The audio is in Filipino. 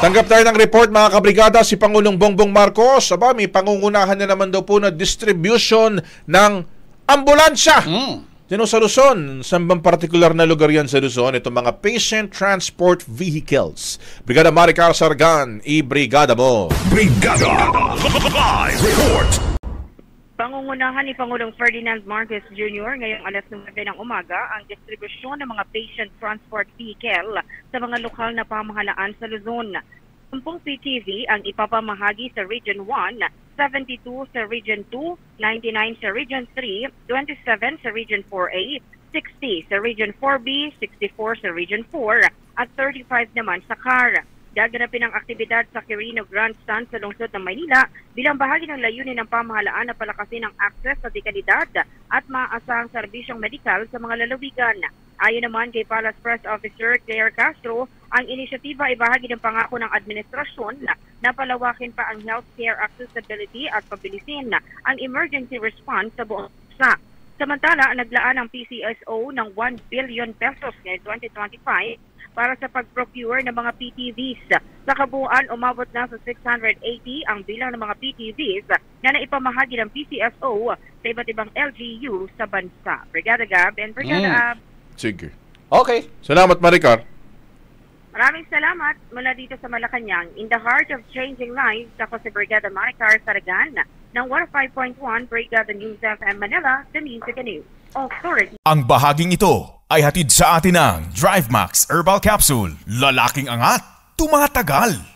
Tanggap tayo ng report mga kabrigada, si Pangulong Bongbong Marcos, may pangungunahan na naman daw po na distribution ng ambulansya. Dino sa Luzon, saan bang partikular na lugar yan sa Luzon? Itong mga patient transport vehicles. Brigada Maricar Sargan, i-brigada mo. Brigada Live Report. Pangungunahan ni Pangulong Ferdinand Marcos Jr. ngayong alas 9 ng umaga ang distribusyon ng mga patient transport vehicle sa mga lokal na pamahalaan sa Luzon. 10 PTV ang ipapamahagi sa Region 1, 72 sa Region 2, 99 sa Region 3, 27 sa Region 4A, 60 sa Region 4B, 64 sa Region 4 at 35 naman sa CAR. Gaganapin ang aktibidad sa Quirino Grandstand sa lungsod ng Maynila bilang bahagi ng layunin ng pamahalaan na palakasin ang access sa dekalidad at maaasahang serbisyong medikal sa mga lalawigan. Ayon naman kay Palace Press Officer Claire Castro, ang inisyatiba ay bahagi ng pangako ng administrasyon na palawakin pa ang healthcare accessibility at pabilisin ang emergency response sa buong bansa. Samantala, naglaan ang PCSO ng 1 billion pesos ngayong 2025 para sa pag-procure ng mga PTVs. Sa kabuuan, umabot na sa 680 ang bilang ng mga PTVs na naipamahagi ng PCSO sa iba't ibang LGU sa bansa. Brigada Gab and Brigada Ab. Sige. Okay. Salamat, Maricar. Maraming salamat mula dito sa Malacanang. In the heart of changing lives, ako si Brigada Maricar Saragan ng 105.1 Brigada News FM Manila, the Music and News Authority. Ang bahaging ito ay hatid sa atin ng DriveMax Herbal Capsule. Lalaking angat, tumatagal.